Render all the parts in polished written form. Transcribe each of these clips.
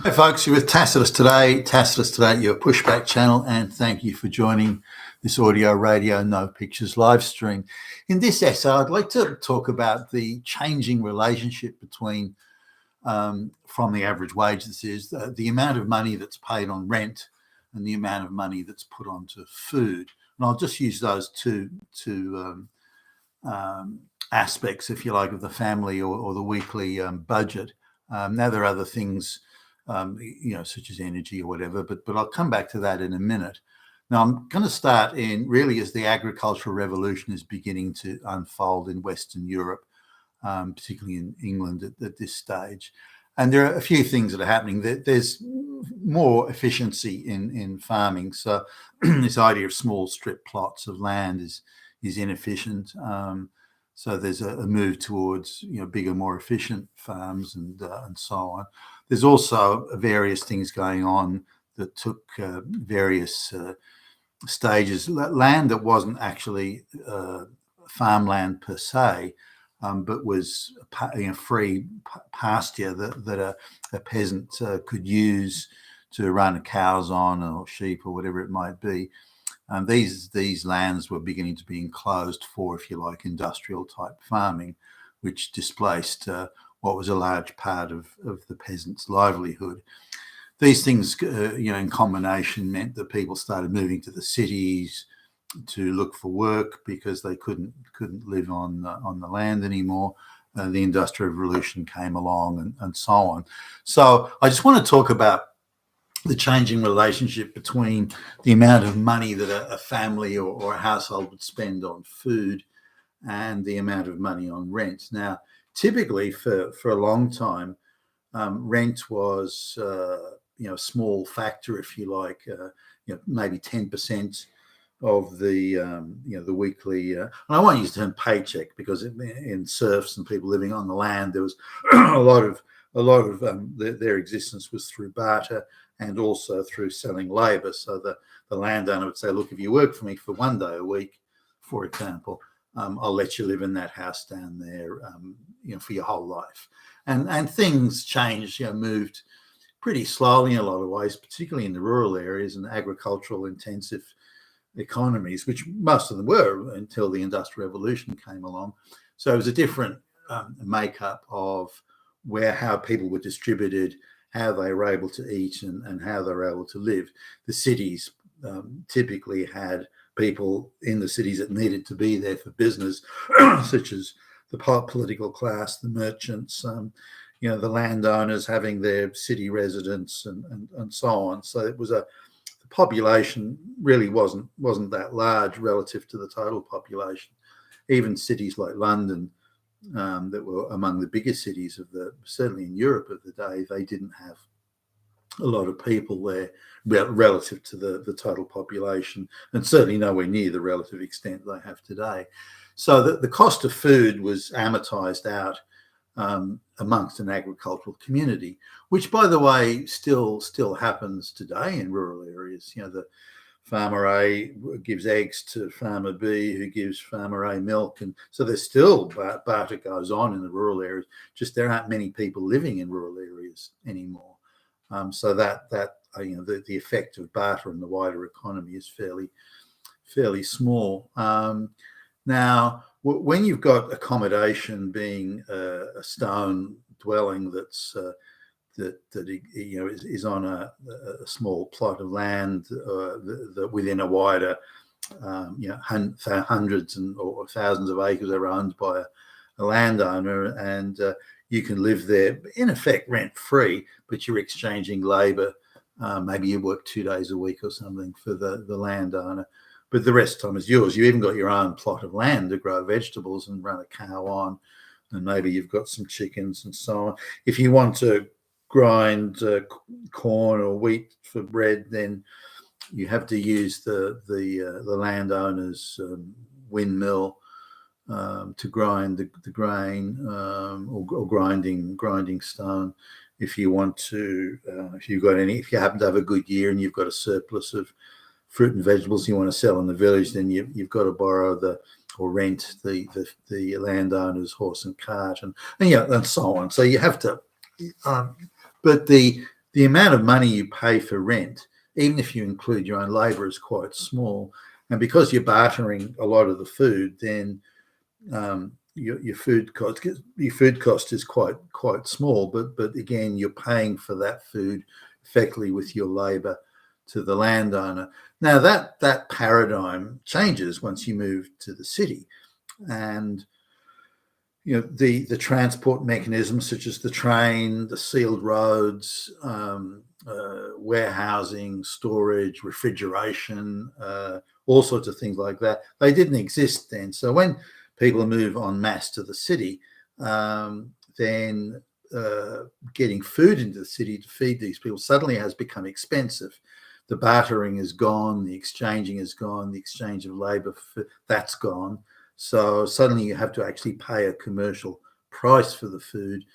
Hi folks, you're with Tacitus today, your pushback channel, and thank you for joining this audio, radio, no pictures live stream. In this essay, I'd like to talk about the changing relationship between, from the average wage, this is, the amount of money that's paid on rent and the amount of money that's put onto food. And I'll just use those two aspects, if you like, of the family or the weekly budget. Now there are other things, such as energy or whatever, but I'll come back to that in a minute. Now I'm going to start in really as the agricultural revolution is beginning to unfold in Western Europe, particularly in England at this stage. And there are a few things that are happening. There's more efficiency in farming. So this idea of small strip plots of land is inefficient. So there's a move towards bigger, more efficient farms and so on. There's also various things going on that took various stages. Land that wasn't actually farmland per se, but was free pasture that a peasant could use to run cows on or sheep or whatever it might be. These lands were beginning to be enclosed for, if you like, industrial type farming, which displaced what was a large part of the peasant's livelihood. These things, in combination, meant that people started moving to the cities to look for work because they couldn't live on the land anymore. The Industrial Revolution came along and so on. So I just want to talk about the changing relationship between the amount of money that a family or a household would spend on food and the amount of money on rent. Now, typically for a long time, rent was a small factor, if you like, maybe 10% of the the weekly. And I won't use the term paycheck because in serfs and people living on the land, there was a lot of their existence was through barter and also through selling labour. So the landowner would say, look, if you work for me for 1 day a week, for example, I'll let you live in that house down there, for your whole life. And things changed, moved pretty slowly in a lot of ways, particularly in the rural areas and agricultural intensive economies, which most of them were until the Industrial Revolution came along. So it was a different makeup of how people were distributed, how they were able to eat and how they were able to live. The cities typically had people in the cities that needed to be there for business, such as the political class, the merchants, the landowners having their city residence and so on. So it was the population really wasn't that large relative to the total population. Even cities like London, that were among the biggest cities certainly in Europe of the day, they didn't have a lot of people there relative to the total population, and certainly nowhere near the relative extent they have today. So the cost of food was amortized out amongst an agricultural community, which, by the way, still happens today in rural areas. The Farmer A gives eggs to Farmer B, who gives Farmer A milk, and so there's still barter goes on in the rural areas. Just there aren't many people living in rural areas anymore. So that the effect of barter in the wider economy is fairly small. Now, when you've got accommodation being a stone dwelling that's that is on a small plot of land that within a wider, hundreds or thousands of acres are owned by a landowner, and you can live there in effect rent free, but you're exchanging labour. Maybe you work 2 days a week or something for the landowner, but the rest of the time is yours. You even got your own plot of land to grow vegetables and run a cow on, and maybe you've got some chickens and so on. If you want to grind corn or wheat for bread, then you have to use the landowner's windmill to grind the grain, or grinding stone. If you want to, if you happen to have a good year and you've got a surplus of fruit and vegetables you want to sell in the village, then you've got to borrow or rent the landowner's horse and cart and so on. So you have to. But the the amount of money you pay for rent, even if you include your own labour, is quite small. And because you're bartering a lot of the food, then your food cost is quite small. But again, you're paying for that food effectively with your labour to the landowner. Now that paradigm changes once you move to the city, and the transport mechanisms such as the train, the sealed roads, warehousing, storage, refrigeration, all sorts of things like that. They didn't exist then. So when people move en masse to the city, then getting food into the city to feed these people suddenly has become expensive. The bartering is gone, the exchanging is gone, the exchange of labour, that's gone. So suddenly you have to actually pay a commercial price for the food,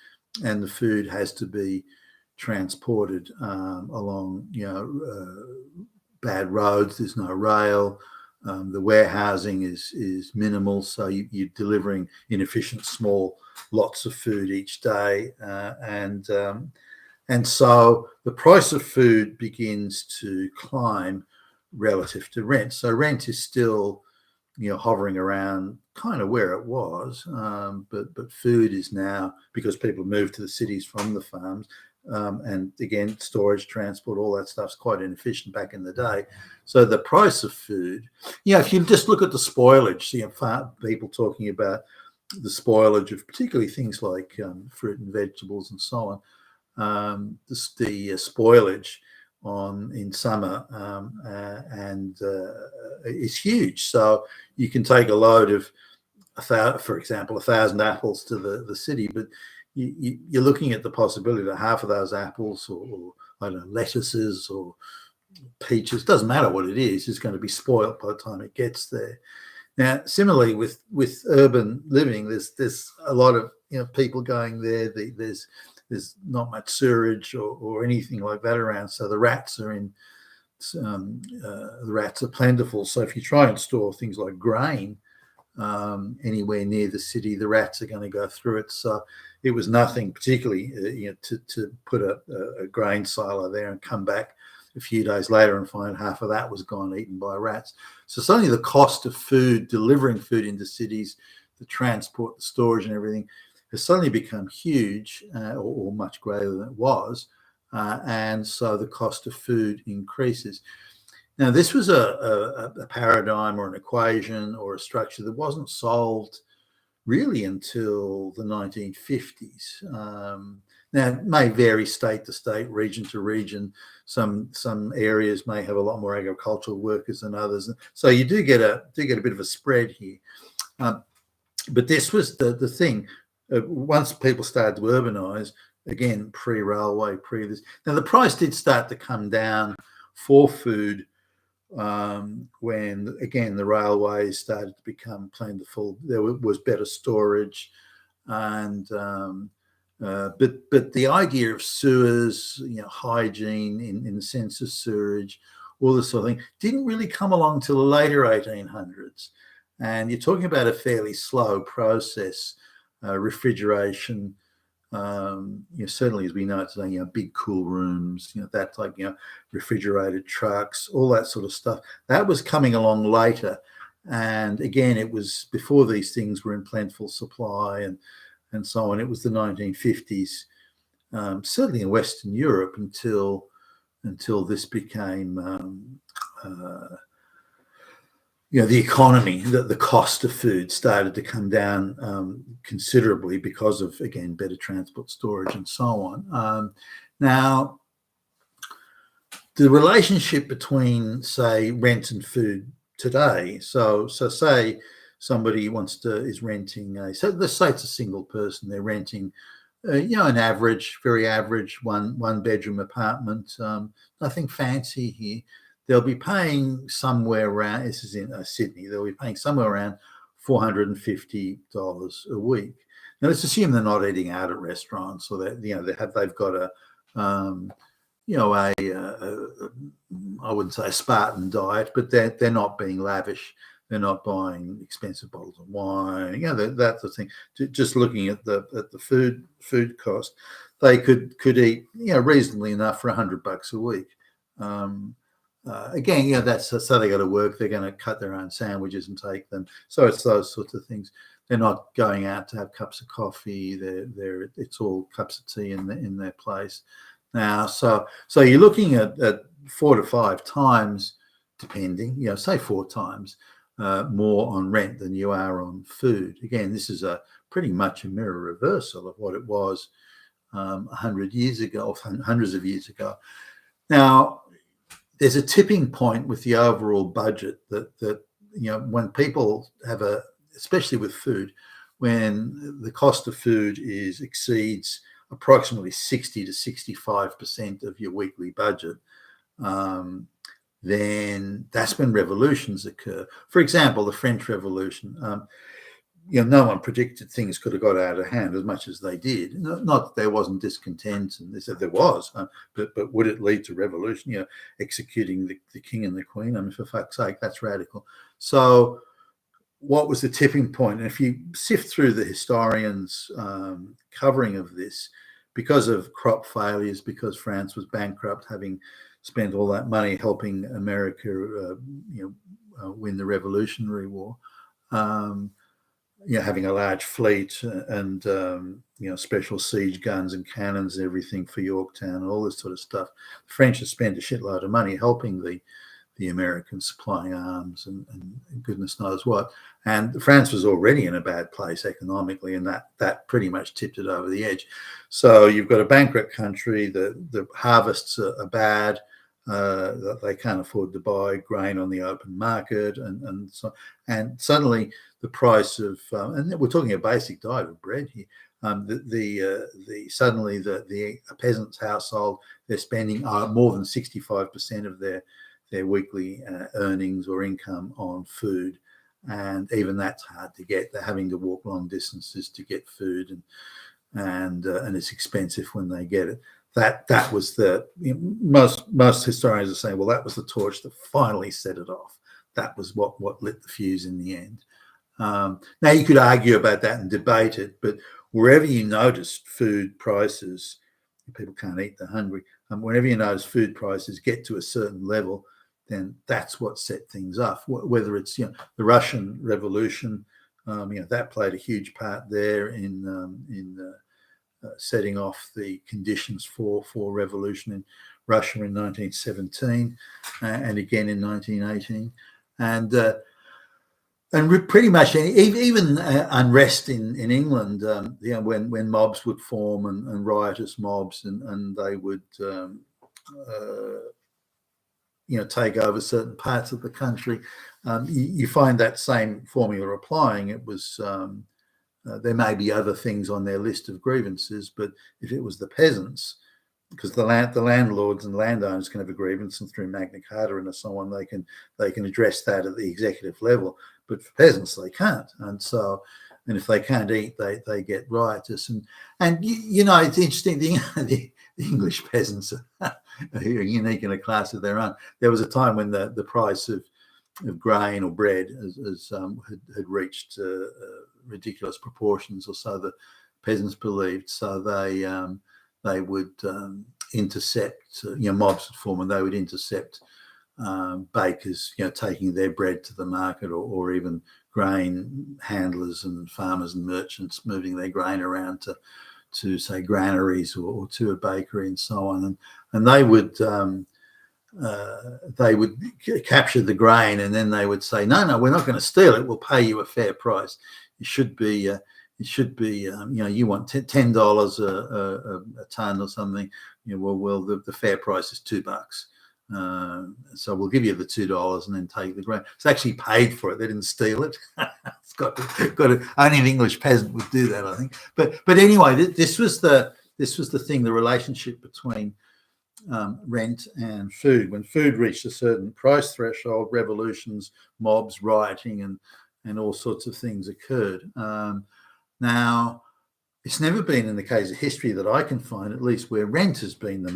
and the food has to be transported along, bad roads. There's no rail. The warehousing is minimal, so you're delivering inefficient small lots of food each day, and so the price of food begins to climb relative to rent. So rent is still, hovering around kind of where it was, but food is now, because people move to the cities from the farms, and again, storage, transport, all that stuff's quite inefficient back in the day. So the price of food, if you just look at the spoilage, people talking about the spoilage of particularly things like fruit and vegetables and so on. The spoilage in summer and is huge. So you can take a load of, for example, 1,000 apples to the city, but you're looking at the possibility that half of those apples, or I don't know, lettuces or peaches, doesn't matter what it is going to be spoiled by the time it gets there. Now, similarly with urban living, there's a lot of people going there. There's not much sewerage or anything like that around, so the rats are plentiful. So if you try and store things like grain anywhere near the city, the rats are going to go through it. So it was nothing particularly, to put a grain silo there and come back a few days later and find half of that was gone, eaten by rats. So suddenly the cost of food, delivering food into cities, the transport, the storage and everything, has suddenly become huge, or much greater than it was. And so the cost of food increases. Now, this was a paradigm or an equation or a structure that wasn't solved really until the 1950s. Now, it may vary state to state, region to region. Some areas may have a lot more agricultural workers than others. So you do get a bit of a spread here. But this was the thing. Once people started to urbanise, again, pre-railway, this. Now, the price did start to come down for food when, again, the railways started to become plentiful. There was better storage, and but the idea of sewers, hygiene in the sense of sewerage, all this sort of thing, didn't really come along till the later 1800s. And you're talking about a fairly slow process. Refrigeration, certainly as we know today, big cool rooms, that type, refrigerated trucks, all that sort of stuff. That was coming along later. And again, it was before these things were in plentiful supply and so on. It was the 1950s, certainly in Western Europe, until this became the economy, the cost of food started to come down considerably because of, again, better transport, storage, and so on. Now, the relationship between, say, rent and food today. So say somebody is renting so let's say it's a single person. They're renting, an very average one bedroom apartment, nothing fancy here. They'll be paying somewhere around, this is in Sydney, they'll be paying somewhere around $450 a week. Now, let's assume they're not eating out at restaurants, or that they've got a I wouldn't say a Spartan diet, but they're not being lavish. They're not buying expensive bottles of wine. That sort of thing. Just looking at the food cost, they could eat reasonably enough for $100 a week. Again, that's so they got to work. They're going to cut their own sandwiches and take them. So it's those sorts of things. They're not going out to have cups of coffee. It's all cups of tea in their place now. So you're looking at 4 to 5 times, depending, say 4 times more on rent than you are on food. Again, this is pretty much a mirror reversal of what it was 100 years ago, or hundreds of years ago. Now, there's a tipping point with the overall budget that when people have especially with food, when the cost of food exceeds approximately 60 to 65% of your weekly budget, then that's when revolutions occur. For example, the French Revolution. No one predicted things could have got out of hand as much as they did. Not that there wasn't discontent, and they said there was, but would it lead to revolution? Executing the king and the queen. I mean, for fuck's sake, that's radical. So, what was the tipping point? And if you sift through the historians' covering of this, because of crop failures, because France was bankrupt, having spent all that money helping America, win the Revolutionary War. Having a large fleet and special siege guns and cannons and everything for Yorktown and all this sort of stuff. The French have spent a shitload of money helping the Americans, supplying arms and goodness knows what. And France was already in a bad place economically, and that pretty much tipped it over the edge. So you've got a bankrupt country. The harvests are bad. They can't afford to buy grain on the open market, and suddenly the price of and we're talking a basic diet of bread here. Suddenly a peasant's household, they're spending more than 65% of their weekly earnings or income on food, and even that's hard to get. They're having to walk long distances to get food, and it's expensive when they get it. That was most historians are saying, well, that was the torch that finally set it off. That was what lit the fuse in the end. Now you could argue about that and debate it, but wherever you notice food prices, people can't eat, they're hungry. Whenever you notice food prices get to a certain level, then that's what set things off. Whether it's the Russian Revolution, that played a huge part there in setting off the conditions for revolution in Russia in 1917 and again in 1918, and pretty much even unrest in England, when mobs would form and riotous mobs, and they would take over certain parts of the country. You find that same formula applying. It was there may be other things on their list of grievances, but if it was the peasants, because the landlords and landowners can have a grievance, and through Magna Carta and so on, they can address that at the executive level. But for peasants, they can't, and if they can't eat, they get riotous. And it's interesting. The English peasants are unique in a class of their own. There was a time when the price of grain or bread had reached ridiculous proportions, or so the peasants believed. So they would intercept, mobs would form, and they would intercept bakers, taking their bread to the market, or even grain handlers and farmers and merchants moving their grain around to say granaries or to a bakery and so on, and they would capture the grain, and then they would say, no, we're not going to steal it. We'll pay you a fair price. It should be you want $10 a ton or something. Well, the fair price is $2. So we'll give you the $2 and then take the grain. It's actually paid for it. They didn't steal it. It's got to, only an English peasant would do that, I think. But anyway, this was the thing, the relationship between rent and food. When food reached a certain price threshold, revolutions, mobs, rioting, and all sorts of things occurred. Now, it's never been in the case of history that I can find, at least, where rent has been the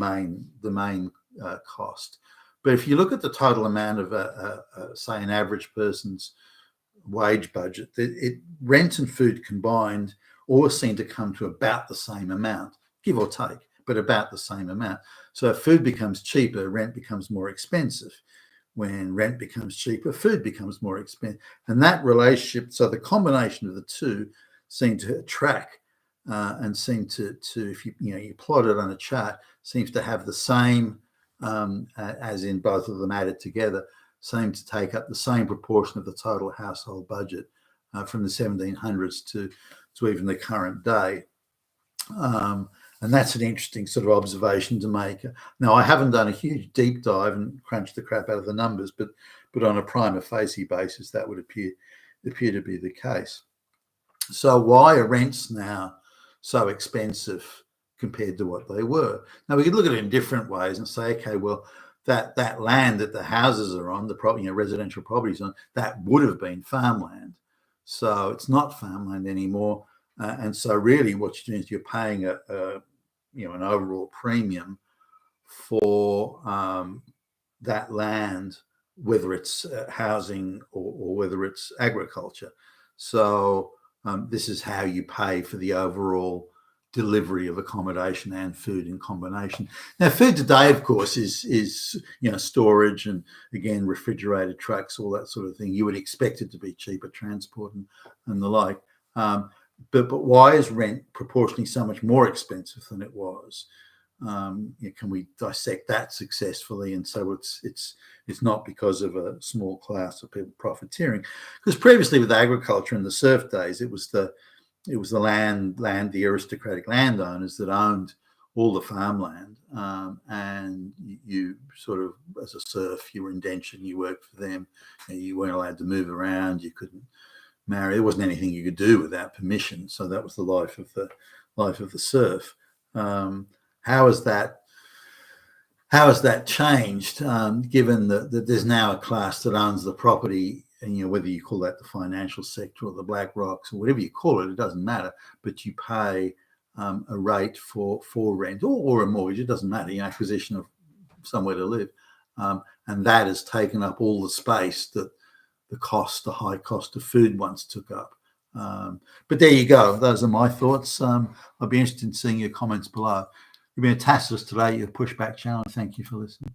main cost. But if you look at the total amount of, say, an average person's wage budget, rent and food combined always seem to come to about the same amount, give or take, but about the same amount. So if food becomes cheaper, rent becomes more expensive. When rent becomes cheaper, food becomes more expensive. And that relationship, so the combination of the two seem to track and seem to if you plot it on a chart, seems to have the same, as in both of them added together, seem to take up the same proportion of the total household budget from the 1700s to even the current day. And that's an interesting sort of observation to make. Now, I haven't done a huge deep dive and crunched the crap out of the numbers, but on a prima facie basis, that would appear to be the case. So why are rents now so expensive compared to what they were? Now, we could look at it in different ways and say, okay, well, that land that the houses are on, the residential properties on, that would have been farmland. So it's not farmland anymore. And so really what you're doing is you're paying an overall premium for that land, whether it's housing or whether it's agriculture. So this is how you pay for the overall delivery of accommodation and food in combination. Now, food today, of course, is storage and, again, refrigerated trucks, all that sort of thing. You would expect it to be cheaper transport and the like. But why is rent proportionally so much more expensive than it was? Can we dissect that successfully? And so it's not because of a small class of people profiteering, because previously with agriculture in the serf days, it was the the aristocratic landowners that owned all the farmland, and you sort of, as a serf, you were indentured, you worked for them, and you weren't allowed to move around, you couldn't marry, there wasn't anything you could do without permission. So that was the life of the serf. How has that changed, given that there's now a class that owns the property, and whether you call that the financial sector or the black rocks or whatever you call it, it doesn't matter, but you pay a rate for rent or a mortgage, it doesn't matter, acquisition of somewhere to live, and that has taken up all the space that the high cost of food once took up. But there you go. Those are my thoughts. I'd be interested in seeing your comments below. You've been a Tacitus today, your pushback channel. Thank you for listening.